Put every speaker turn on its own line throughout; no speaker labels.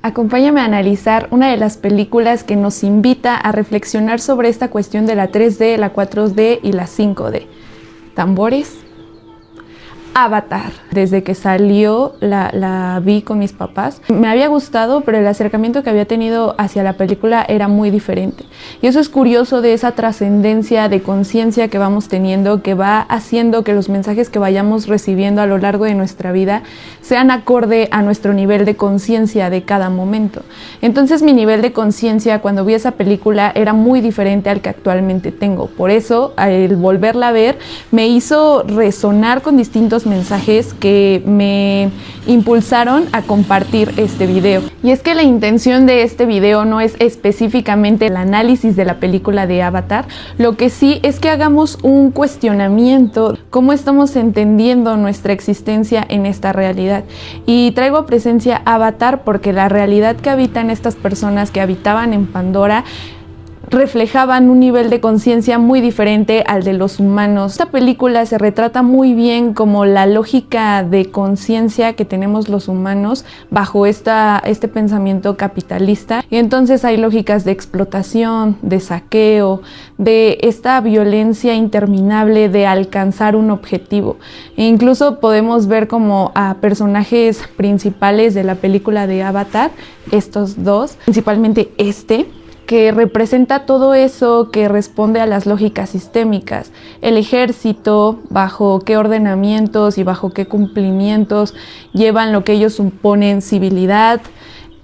Acompáñame a analizar una de las películas que nos invita a reflexionar sobre esta cuestión de la 3D, la 4D y la 5D. ¿Tambores? Avatar. Desde que salió la vi con mis papás. Me había gustado, pero el acercamiento que había tenido hacia la película era muy diferente. Y eso es curioso de esa trascendencia de conciencia que vamos teniendo, que va haciendo que los mensajes que vayamos recibiendo a lo largo de nuestra vida sean acorde a nuestro nivel de conciencia de cada momento. Entonces mi nivel de conciencia cuando vi esa película era muy diferente al que actualmente tengo. Por eso, al volverla a ver, me hizo resonar con distintos mensajes que me impulsaron a compartir este video. Y es que la intención de este video no es específicamente el análisis de la película de Avatar, lo que sí es que hagamos un cuestionamiento, cómo estamos entendiendo nuestra existencia en esta realidad. Y traigo a presencia Avatar porque la realidad que habitan estas personas que habitaban en Pandora reflejaban un nivel de conciencia muy diferente al de los humanos. Esta película se retrata muy bien como la lógica de conciencia que tenemos los humanos bajo este pensamiento capitalista. Y entonces hay lógicas de explotación, de saqueo, de esta violencia interminable de alcanzar un objetivo. E incluso podemos ver como a personajes principales de la película de Avatar, estos dos, principalmente que representa todo eso que responde a las lógicas sistémicas. El ejército, bajo qué ordenamientos y bajo qué cumplimientos llevan lo que ellos suponen civilidad,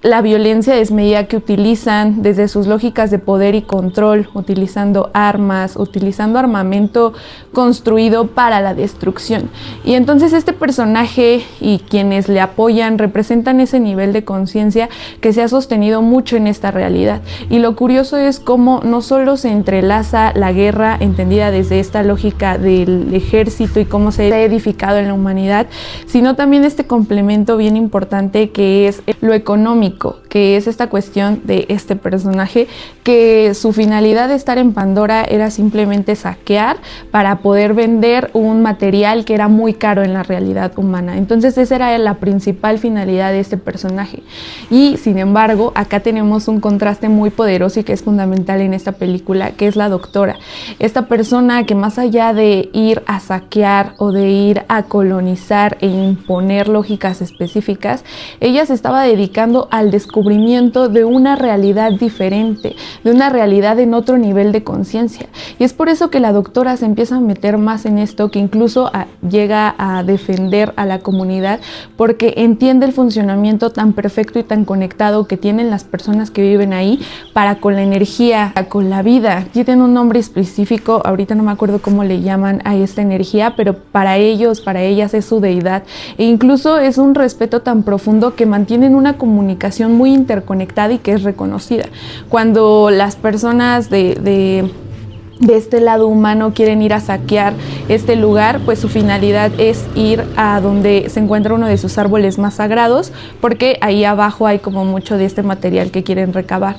la violencia desmedida que utilizan desde sus lógicas de poder y control, utilizando armas, utilizando armamento construido para la destrucción. Y entonces este personaje y quienes le apoyan representan ese nivel de conciencia que se ha sostenido mucho en esta realidad. Y lo curioso es cómo no solo se entrelaza la guerra entendida desde esta lógica del ejército y cómo se ha edificado en la humanidad, sino también este complemento bien importante que es lo económico, que es esta cuestión de este personaje, que su finalidad de estar en Pandora era simplemente saquear para poder vender un material que era muy caro en la realidad humana. Entonces esa era la principal finalidad de este personaje. Y sin embargo, acá tenemos un contraste muy poderoso y que es fundamental en esta película, que es la doctora. Esta persona que más allá de ir a saquear o de ir a colonizar e imponer lógicas específicas, ella se estaba dedicando al descubrimiento de una realidad diferente, de una realidad en otro nivel de conciencia. Y es por eso que la doctora se empieza a meter más en esto, que incluso llega a defender a la comunidad, porque entiende el funcionamiento tan perfecto y tan conectado que tienen las personas que viven ahí para con la energía, con la vida. Ya tiene un nombre específico, ahorita no me acuerdo cómo le llaman a esta energía, pero para ellos, para ellas es su deidad. E incluso es un respeto tan profundo que mantienen una comunicación muy interconectada y que es reconocida. Cuando las personas de este lado humano quieren ir a saquear este lugar, pues su finalidad es ir a donde se encuentra uno de sus árboles más sagrados, porque ahí abajo hay como mucho de este material que quieren recabar.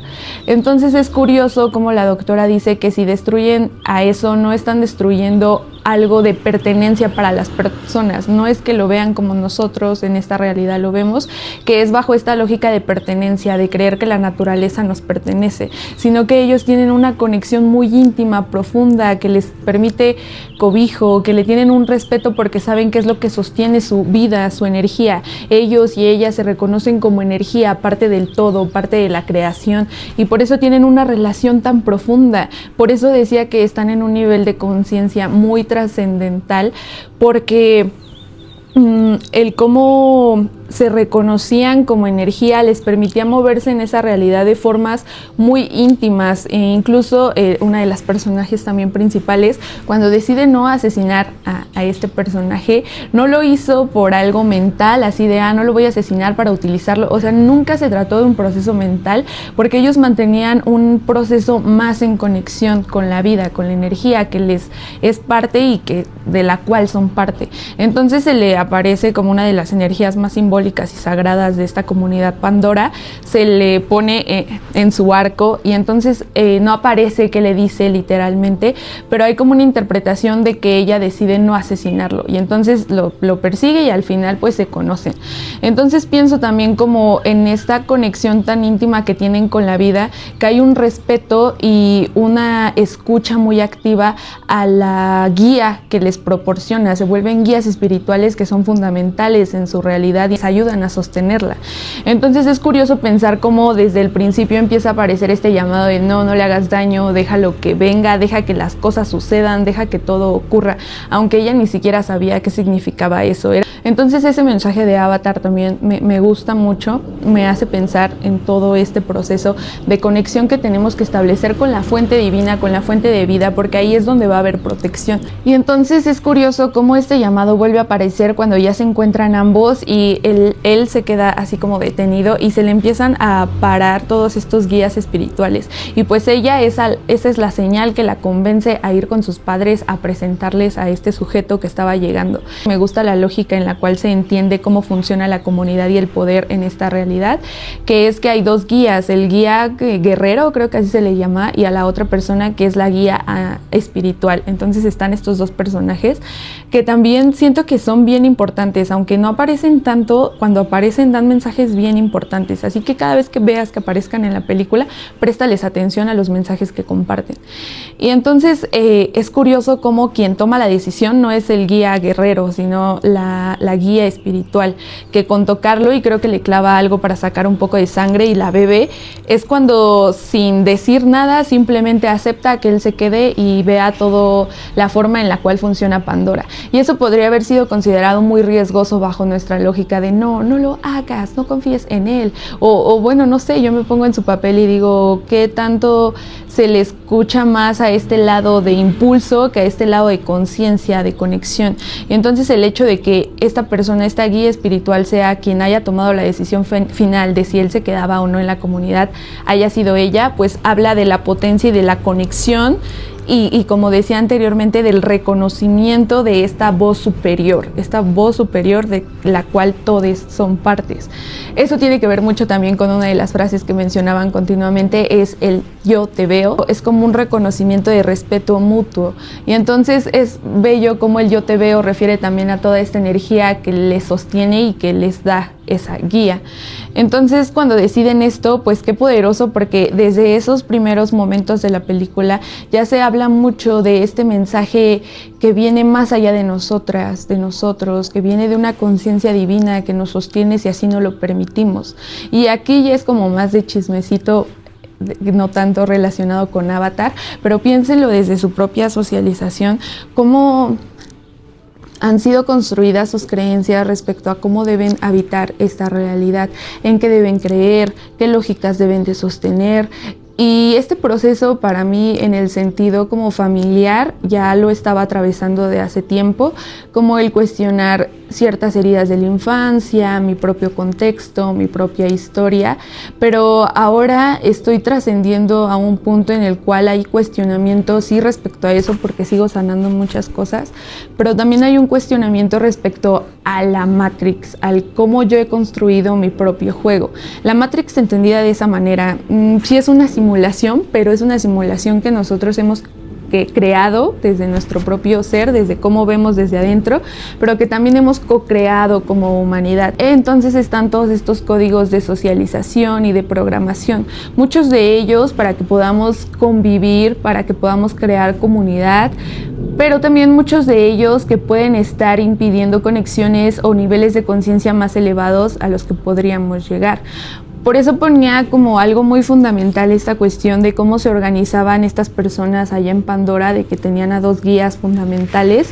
Entonces es curioso como la doctora dice que si destruyen a eso, no están destruyendo algo de pertenencia para las personas, no es que lo vean como nosotros en esta realidad lo vemos, que es bajo esta lógica de pertenencia, de creer que la naturaleza nos pertenece, sino que ellos tienen una conexión muy íntima, profunda, que les permite cobijo, que le tienen un respeto porque saben qué es lo que sostiene su vida, su energía. Ellos y ellas se reconocen como energía, parte del todo, parte de la creación, y por eso tienen una relación tan profunda. Por eso decía que están en un nivel de conciencia muy trascendental, porque el cómo se reconocían como energía les permitía moverse en esa realidad de formas muy íntimas. E incluso una de las personajes también principales, cuando decide no asesinar a este personaje, no lo hizo por algo mental, así de no lo voy a asesinar para utilizarlo. O sea, nunca se trató de un proceso mental, porque ellos mantenían un proceso más en conexión con la vida, con la energía que les es parte y que de la cual son parte. Entonces se le aparece como una de las energías más simbólicas simbólicas y sagradas de esta comunidad Pandora, se le pone en su arco, y entonces no aparece qué le dice literalmente, pero hay como una interpretación de que ella decide no asesinarlo, y entonces lo persigue y al final pues se conocen. Entonces pienso también como en esta conexión tan íntima que tienen con la vida, que hay un respeto y una escucha muy activa a la guía que les proporciona. Se vuelven guías espirituales que son fundamentales en su realidad y les ayudan a sostenerla. Entonces es curioso pensar cómo desde el principio empieza a aparecer este llamado de no le hagas daño, déjalo que venga, deja que las cosas sucedan, deja que todo ocurra, aunque ella ni siquiera sabía qué significaba eso. Entonces ese mensaje de Avatar también me gusta mucho, me hace pensar en todo este proceso de conexión que tenemos que establecer con la fuente divina, con la fuente de vida, porque ahí es donde va a haber protección. Y entonces es curioso cómo este llamado vuelve a aparecer cuando ya se encuentran ambos y él se queda así como detenido y se le empiezan a parar todos estos guías espirituales. Y pues esa es la señal que la convence a ir con sus padres a presentarles a este sujeto que estaba llegando. Me gusta la lógica en la cual se entiende cómo funciona la comunidad y el poder en esta realidad, que es que hay dos guías, el guía guerrero, creo que así se le llama, y a la otra persona que es la guía espiritual. Entonces están estos dos personajes que también siento que son bien importantes, aunque no aparecen tanto, cuando aparecen dan mensajes bien importantes, así que cada vez que veas que aparezcan en la película, préstales atención a los mensajes que comparten. Y entonces es curioso cómo quien toma la decisión no es el guía guerrero, sino la guía espiritual, que con tocarlo y creo que le clava algo para sacar un poco de sangre y la bebe, es cuando sin decir nada simplemente acepta que él se quede y vea todo la forma en la cual funciona Pandora. Y eso podría haber sido considerado muy riesgoso bajo nuestra lógica de no lo hagas, no confíes en él, o bueno, no sé, yo me pongo en su papel y digo, ¿qué tanto se le escucha más a este lado de impulso que a este lado de conciencia, de conexión? Y entonces el hecho de que esta persona, esta guía espiritual, sea quien haya tomado la decisión final de si él se quedaba o no en la comunidad, haya sido ella, pues habla de la potencia y de la conexión y como decía anteriormente, del reconocimiento de esta voz superior de la cual todos son partes. Eso tiene que ver mucho también con una de las frases que mencionaban continuamente, es el yo te veo. Es como un reconocimiento de respeto mutuo, y entonces es bello como el yo te veo refiere también a toda esta energía que les sostiene y que les da esa guía. Entonces cuando deciden esto, pues qué poderoso, porque desde esos primeros momentos de la película ya se habla mucho de este mensaje que viene más allá de nosotras, de nosotros, que viene de una conciencia divina que nos sostiene si así no lo permitimos. Y aquí ya es como más de chismecito, no tanto relacionado con Avatar, pero piénsenlo desde su propia socialización, cómo han sido construidas sus creencias respecto a cómo deben habitar esta realidad, en qué deben creer, qué lógicas deben de sostener. Y este proceso para mí en el sentido como familiar ya lo estaba atravesando de hace tiempo, como el cuestionar ciertas heridas de la infancia, mi propio contexto, mi propia historia, pero ahora estoy trascendiendo a un punto en el cual hay cuestionamiento sí respecto a eso, porque sigo sanando muchas cosas, pero también hay un cuestionamiento respecto a la Matrix, al cómo yo he construido mi propio juego. La Matrix entendida de esa manera, sí es una simulación, pero es una simulación que nosotros hemos creado desde nuestro propio ser, desde cómo vemos desde adentro, pero que también hemos co-creado como humanidad. Entonces están todos estos códigos de socialización y de programación, muchos de ellos para que podamos convivir, para que podamos crear comunidad, pero también muchos de ellos que pueden estar impidiendo conexiones o niveles de conciencia más elevados a los que podríamos llegar. Por eso ponía como algo muy fundamental esta cuestión de cómo se organizaban estas personas allá en Pandora, de que tenían a dos guías fundamentales.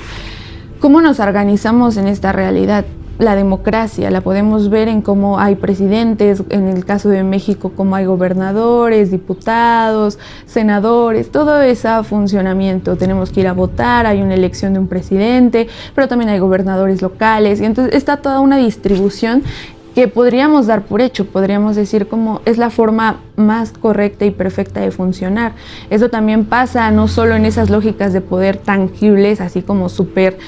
¿Cómo nos organizamos en esta realidad? La democracia la podemos ver en cómo hay presidentes, en el caso de México, cómo hay gobernadores, diputados, senadores, todo ese funcionamiento. Tenemos que ir a votar, hay una elección de un presidente, pero también hay gobernadores locales, y entonces está toda una distribución que podríamos dar por hecho, podríamos decir como es la forma más correcta y perfecta de funcionar. Eso también pasa no solo en esas lógicas de poder tangibles, así como súper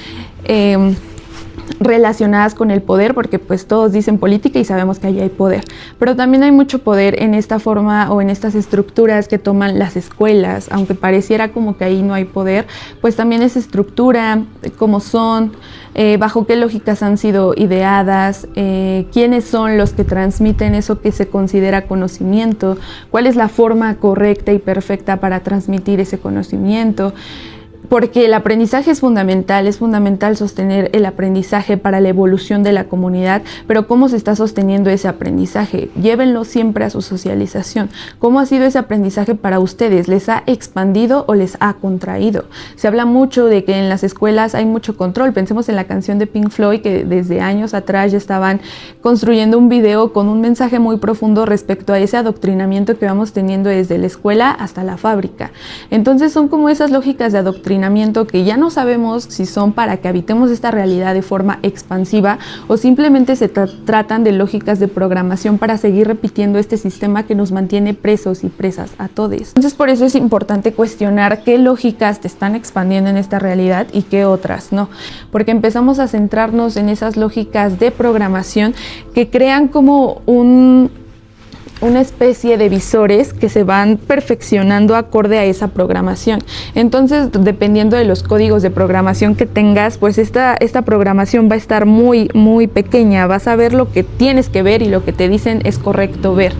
relacionadas con el poder, porque pues todos dicen política y sabemos que allí hay poder, pero también hay mucho poder en esta forma o en estas estructuras que toman las escuelas, aunque pareciera como que ahí no hay poder, pues también esa estructura, cómo son, bajo qué lógicas han sido ideadas, quiénes son los que transmiten eso que se considera conocimiento, cuál es la forma correcta y perfecta para transmitir ese conocimiento. Porque el aprendizaje es fundamental sostener el aprendizaje para la evolución de la comunidad, pero ¿cómo se está sosteniendo ese aprendizaje? Llévenlo siempre a su socialización. ¿Cómo ha sido ese aprendizaje para ustedes? ¿Les ha expandido o les ha contraído? Se habla mucho de que en las escuelas hay mucho control. Pensemos en la canción de Pink Floyd, que desde años atrás ya estaban construyendo un video con un mensaje muy profundo respecto a ese adoctrinamiento que vamos teniendo desde la escuela hasta la fábrica. Entonces son como esas lógicas de adoctrinamiento que ya no sabemos si son para que habitemos esta realidad de forma expansiva o simplemente se tratan de lógicas de programación para seguir repitiendo este sistema que nos mantiene presos y presas a todos. Entonces por eso es importante cuestionar qué lógicas te están expandiendo en esta realidad y qué otras no, porque empezamos a centrarnos en esas lógicas de programación que crean como una especie de visores que se van perfeccionando acorde a esa programación. Entonces, dependiendo de los códigos de programación que tengas, pues esta programación va a estar muy, muy pequeña. Vas a ver lo que tienes que ver y lo que te dicen es correcto ver.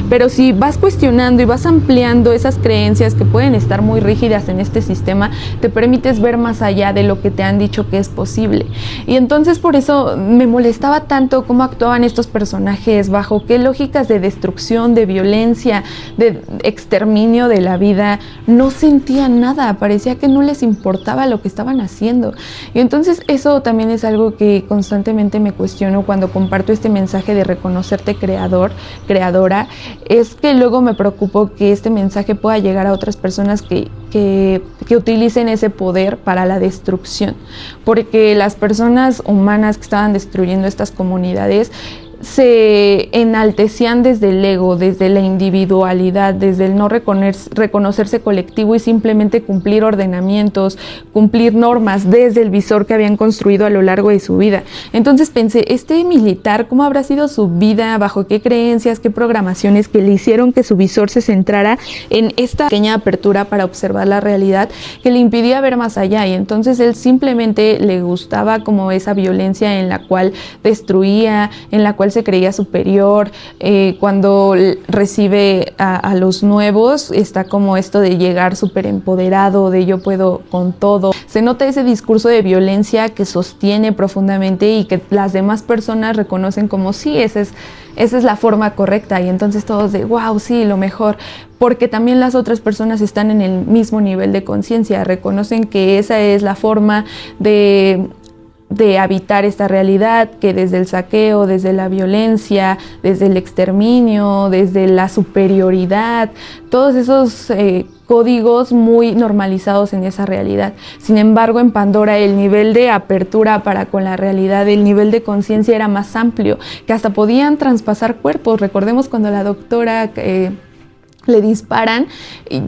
Pero si vas cuestionando y vas ampliando esas creencias que pueden estar muy rígidas en este sistema, te permites ver más allá de lo que te han dicho que es posible. Y entonces por eso me molestaba tanto cómo actuaban estos personajes, bajo qué lógicas de destrucción, de violencia, de exterminio de la vida. No sentían nada, parecía que no les importaba lo que estaban haciendo. Y entonces eso también es algo que constantemente me cuestiono cuando comparto este mensaje de reconocerte creador, creadora. Es que luego me preocupo que este mensaje pueda llegar a otras personas que utilicen ese poder para la destrucción, porque las personas humanas que estaban destruyendo estas comunidades se enaltecían desde el ego, desde la individualidad, desde el no reconocerse colectivo y simplemente cumplir ordenamientos, cumplir normas desde el visor que habían construido a lo largo de su vida. Entonces pensé, este militar, ¿cómo habrá sido su vida? ¿Bajo qué creencias, qué programaciones que le hicieron que su visor se centrara en esta pequeña apertura para observar la realidad que le impidía ver más allá? Y entonces él simplemente le gustaba como esa violencia en la cual destruía, en la cual se creía superior. Cuando recibe a los nuevos, está como esto de llegar súper empoderado, de yo puedo con todo. Se nota ese discurso de violencia que sostiene profundamente y que las demás personas reconocen como sí, esa es la forma correcta, y entonces todos de wow, sí, lo mejor, porque también las otras personas están en el mismo nivel de conciencia, reconocen que esa es la forma de habitar esta realidad, que desde el saqueo, desde la violencia, desde el exterminio, desde la superioridad, todos esos códigos muy normalizados en esa realidad. Sin embargo, en Pandora el nivel de apertura para con la realidad, el nivel de conciencia era más amplio, que hasta podían traspasar cuerpos. Recordemos cuando la doctora le disparan,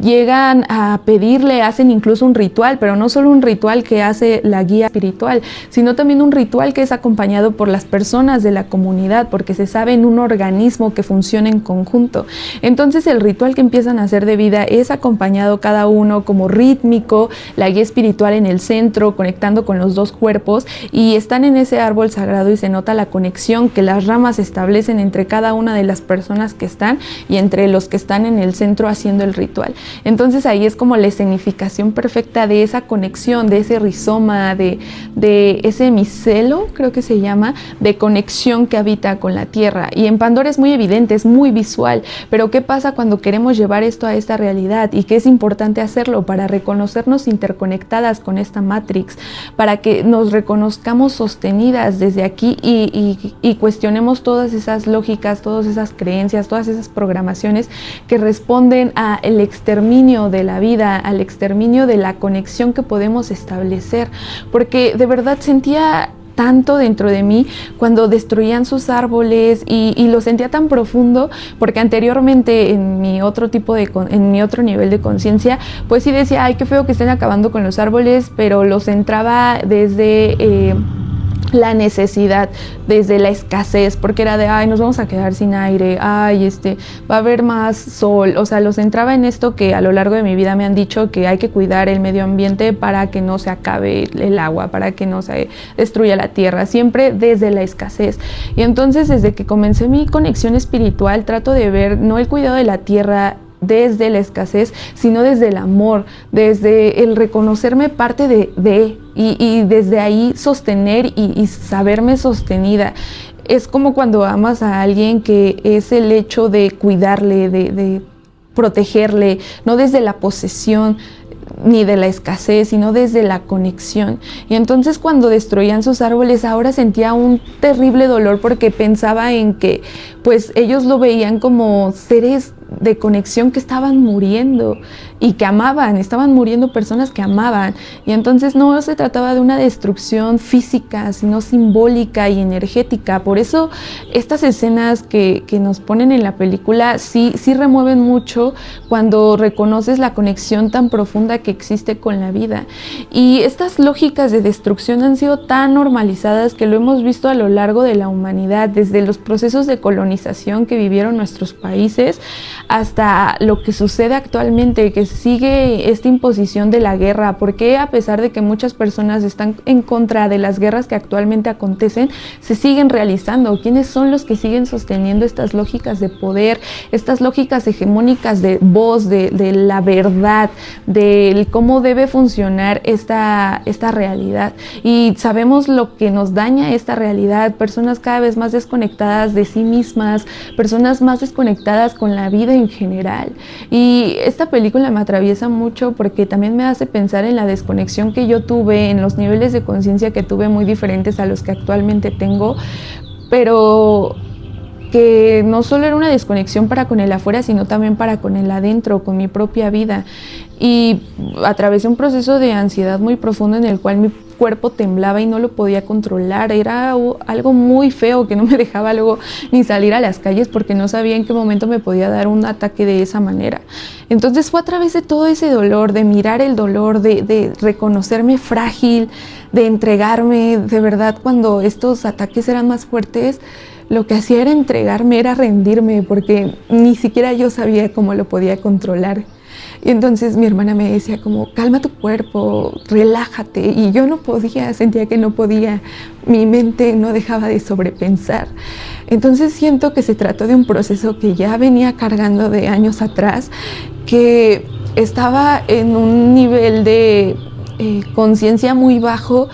llegan a pedirle, hacen incluso un ritual, pero no solo un ritual que hace la guía espiritual, sino también un ritual que es acompañado por las personas de la comunidad, porque se sabe en un organismo que funciona en conjunto. Entonces el ritual que empiezan a hacer de vida es acompañado cada uno como rítmico, la guía espiritual en el centro, conectando con los dos cuerpos, y están en ese árbol sagrado y se nota la conexión que las ramas establecen entre cada una de las personas que están y entre los que están en el centro haciendo el ritual. Entonces ahí es como la escenificación perfecta de esa conexión, de ese rizoma, de ese micelo, creo que se llama, de conexión que habita con la tierra. Y en Pandora es muy evidente, es muy visual, pero ¿qué pasa cuando queremos llevar esto a esta realidad? Y que es importante hacerlo para reconocernos interconectadas con esta Matrix, para que nos reconozcamos sostenidas desde aquí y cuestionemos todas esas lógicas, todas esas creencias, todas esas programaciones que responden al exterminio de la vida, al exterminio de la conexión que podemos establecer, porque de verdad sentía tanto dentro de mí cuando destruían sus árboles y lo sentía tan profundo, porque anteriormente en mi otro nivel de conciencia, pues sí decía, ay, qué feo que estén acabando con los árboles, pero los centraba desde la necesidad, desde la escasez, porque era de, ay, nos vamos a quedar sin aire, ay, va a haber más sol, o sea, los entraba en esto que a lo largo de mi vida me han dicho que hay que cuidar el medio ambiente para que no se acabe el agua, para que no se destruya la tierra, siempre desde la escasez. Y entonces, desde que comencé mi conexión espiritual, trato de ver no el cuidado de la tierra desde la escasez, sino desde el amor, desde el reconocerme parte y desde ahí sostener y saberme sostenida. Es como cuando amas a alguien, que es el hecho de cuidarle, de protegerle, no desde la posesión ni de la escasez, sino desde la conexión. Y entonces, cuando destruían sus árboles, ahora sentía un terrible dolor, porque pensaba en que pues ellos lo veían como seres de conexión que estaban muriendo y que amaban, estaban muriendo personas que amaban. Y entonces no se trataba de una destrucción física, sino simbólica y energética. Por eso estas escenas que nos ponen en la película sí remueven mucho, cuando reconoces la conexión tan profunda que existe con la vida. Y estas lógicas de destrucción han sido tan normalizadas que lo hemos visto a lo largo de la humanidad, desde los procesos de colonización que vivieron nuestros países hasta lo que sucede actualmente, que sigue esta imposición de la guerra. Porque a pesar de que muchas personas están en contra de las guerras que actualmente acontecen, se siguen realizando? ¿Quiénes son los que siguen sosteniendo estas lógicas de poder, estas lógicas hegemónicas de voz, de la verdad, de cómo debe funcionar esta realidad? Y sabemos lo que nos daña esta realidad: personas cada vez más desconectadas de sí mismas, personas más desconectadas con la vida en general. Y esta película me atraviesa mucho, porque también me hace pensar en la desconexión que yo tuve, en los niveles de conciencia que tuve muy diferentes a los que actualmente tengo, pero que no solo era una desconexión para con el afuera, sino también para con el adentro, con mi propia vida. Y atravesé un proceso de ansiedad muy profundo, en el cual mi cuerpo temblaba y no lo podía controlar. Era algo muy feo, que no me dejaba luego ni salir a las calles, porque no sabía en qué momento me podía dar un ataque de esa manera. Entonces fue a través de todo ese dolor, de mirar el dolor, de reconocerme frágil, de entregarme. De verdad, cuando estos ataques eran más fuertes, lo que hacía era entregarme, era rendirme, porque ni siquiera yo sabía cómo lo podía controlar. Y entonces mi hermana me decía como, calma tu cuerpo, relájate. Y yo no podía, sentía que no podía. Mi mente no dejaba de sobrepensar. Entonces siento que se trató de un proceso que ya venía cargando de años atrás, que estaba en un nivel de conciencia muy bajo,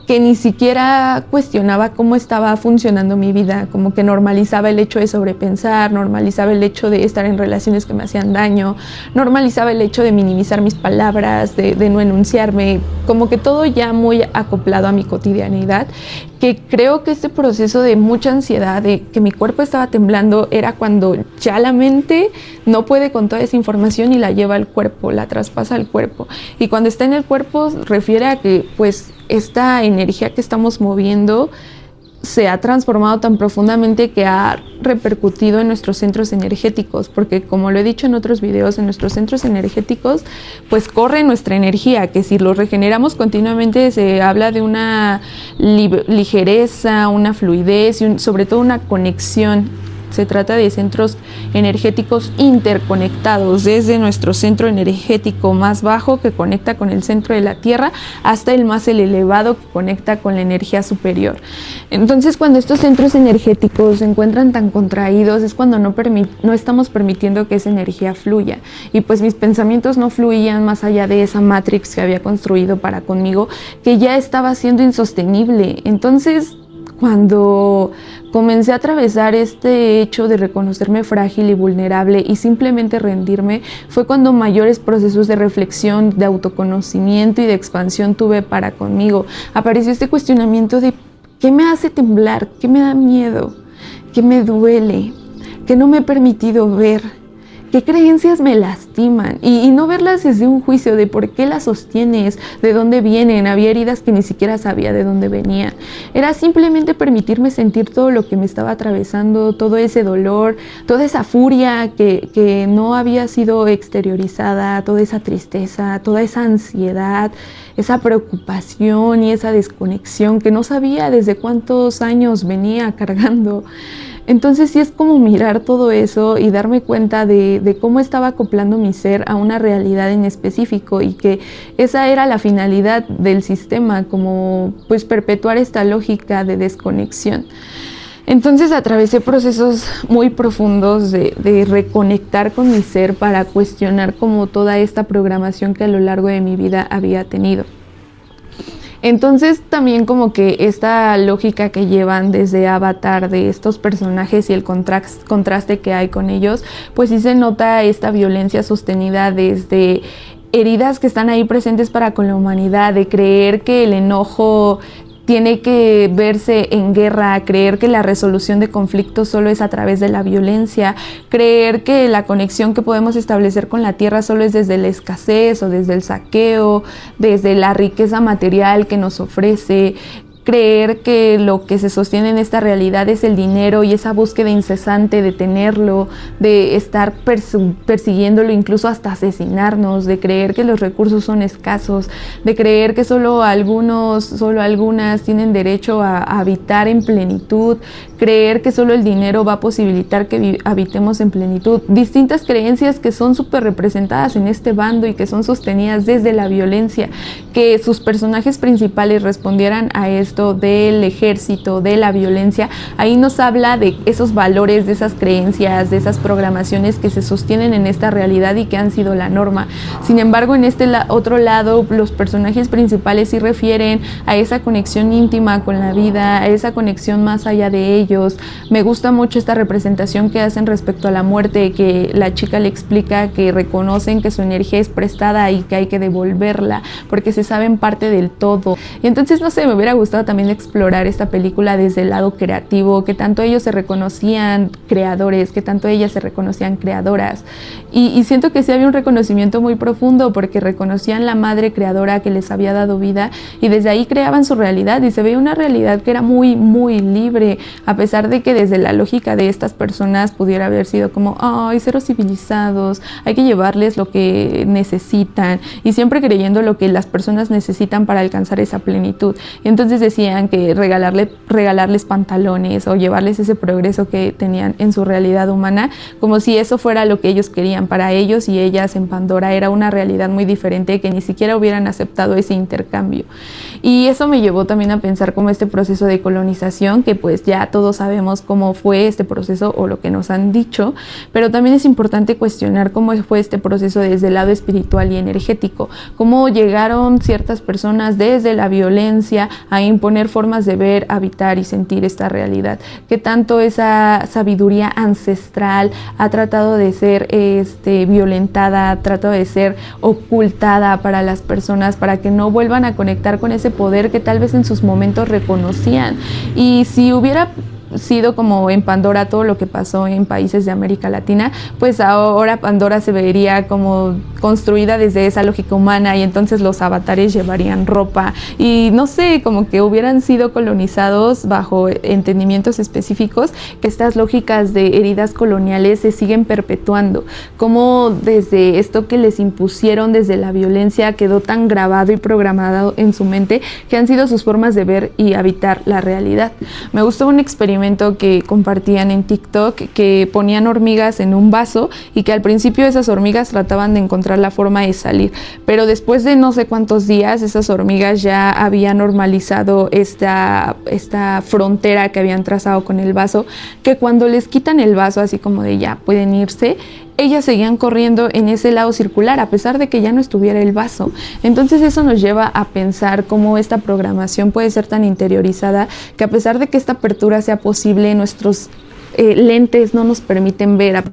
que ni siquiera cuestionaba cómo estaba funcionando mi vida, como que normalizaba el hecho de sobrepensar, normalizaba el hecho de estar en relaciones que me hacían daño, normalizaba el hecho de minimizar mis palabras, de no enunciarme, como que todo ya muy acoplado a mi cotidianidad, que creo que este proceso de mucha ansiedad, de que mi cuerpo estaba temblando, era cuando ya la mente no puede con toda esa información y la lleva al cuerpo, la traspasa al cuerpo. Y cuando está en el cuerpo, refiere a que pues esta energía que estamos moviendo se ha transformado tan profundamente que ha repercutido en nuestros centros energéticos, porque como lo he dicho en otros videos, en nuestros centros energéticos pues corre nuestra energía, que si los regeneramos continuamente se habla de una ligereza, una fluidez y sobre todo una conexión. Se trata de centros energéticos interconectados, desde nuestro centro energético más bajo, que conecta con el centro de la Tierra, hasta el más elevado, que conecta con la energía superior. Entonces, cuando estos centros energéticos se encuentran tan contraídos, es cuando no estamos permitiendo que esa energía fluya. Y pues mis pensamientos no fluían más allá de esa matrix que había construido para conmigo, que ya estaba siendo insostenible. Entonces, cuando comencé a atravesar este hecho de reconocerme frágil y vulnerable y simplemente rendirme, fue cuando mayores procesos de reflexión, de autoconocimiento y de expansión tuve para conmigo. Apareció este cuestionamiento de ¿qué me hace temblar? ¿Qué me da miedo? ¿Qué me duele? ¿Qué no me he permitido ver? qué creencias me lastiman y no verlas desde un juicio de por qué las sostienes, de dónde vienen. Había heridas que ni siquiera sabía de dónde venían. Era simplemente permitirme sentir todo lo que me estaba atravesando, todo ese dolor, toda esa furia que no había sido exteriorizada, toda esa tristeza, toda esa ansiedad, esa preocupación y esa desconexión que no sabía desde cuántos años venía cargando. Entonces sí es como mirar todo eso y darme cuenta de cómo estaba acoplando mi ser a una realidad en específico y que esa era la finalidad del sistema, como pues perpetuar esta lógica de desconexión. Entonces atravesé procesos muy profundos de reconectar con mi ser para cuestionar como toda esta programación que a lo largo de mi vida había tenido. Entonces también como que esta lógica que llevan desde Avatar de estos personajes y el contraste que hay con ellos, pues sí se nota esta violencia sostenida desde heridas que están ahí presentes para con la humanidad, de creer que el enojo tiene que verse en guerra, creer que la resolución de conflictos solo es a través de la violencia, creer que la conexión que podemos establecer con la tierra solo es desde la escasez o desde el saqueo, desde la riqueza material que nos ofrece, creer que lo que se sostiene en esta realidad es el dinero y esa búsqueda incesante de tenerlo, de estar persiguiéndolo, incluso hasta asesinarnos, de creer que los recursos son escasos, de creer que solo algunos, solo algunas tienen derecho a habitar en plenitud, creer que solo el dinero va a posibilitar que habitemos en plenitud. Distintas creencias que son súper representadas en este bando y que son sostenidas desde la violencia, que sus personajes principales respondieran a esto del ejército, de la violencia. Ahí nos habla de esos valores, de esas creencias, de esas programaciones que se sostienen en esta realidad y que han sido la norma. Sin embargo, en este otro lado, los personajes principales sí refieren a esa conexión íntima con la vida, a esa conexión más allá de ellos. Me gusta mucho esta representación que hacen respecto a la muerte, que la chica le explica que reconocen que su energía es prestada y que hay que devolverla, porque se saben parte del todo. Y entonces, no sé, me hubiera gustado también explorar esta película desde el lado creativo, que tanto ellos se reconocían creadores, que tanto ellas se reconocían creadoras. Y siento que sí había un reconocimiento muy profundo, porque reconocían la madre creadora que les había dado vida y desde ahí creaban su realidad, y se veía una realidad que era muy, muy libre, a pesar de que desde la lógica de estas personas pudiera haber sido como, ay, ceros civilizados, hay que llevarles lo que necesitan, y siempre creyendo lo que las personas necesitan para alcanzar esa plenitud. Y entonces decían que regalarles pantalones o llevarles ese progreso que tenían en su realidad humana, como si eso fuera lo que ellos querían. Para ellos y ellas en Pandora era una realidad muy diferente, que ni siquiera hubieran aceptado ese intercambio. Y eso me llevó también a pensar como este proceso de colonización, que pues ya todos sabemos cómo fue este proceso o lo que nos han dicho, pero también es importante cuestionar cómo fue este proceso desde el lado espiritual y energético, cómo llegaron ciertas personas desde la violencia a imponer formas de ver, habitar y sentir esta realidad, que tanto esa sabiduría ancestral ha tratado de ser violentada, ha tratado de ser ocultada para las personas, para que no vuelvan a conectar con ese poder que tal vez en sus momentos reconocían. Y si hubiera sido como en Pandora todo lo que pasó en países de América Latina, pues ahora Pandora se vería como construida desde esa lógica humana, y entonces los avatares llevarían ropa y no sé, como que hubieran sido colonizados bajo entendimientos específicos, que estas lógicas de heridas coloniales se siguen perpetuando, como desde esto que les impusieron desde la violencia quedó tan grabado y programado en su mente, que han sido sus formas de ver y habitar la realidad. Me gustó un experimento que compartían en TikTok, que ponían hormigas en un vaso y que al principio esas hormigas trataban de encontrar la forma de salir, pero después de no sé cuántos días esas hormigas ya habían normalizado esta frontera que habían trazado con el vaso, que cuando les quitan el vaso así como de ya pueden irse, ellas seguían corriendo en ese lado circular a pesar de que ya no estuviera el vaso. Entonces eso nos lleva a pensar cómo esta programación puede ser tan interiorizada, que a pesar de que esta apertura sea posible, nuestros lentes no nos permiten ver.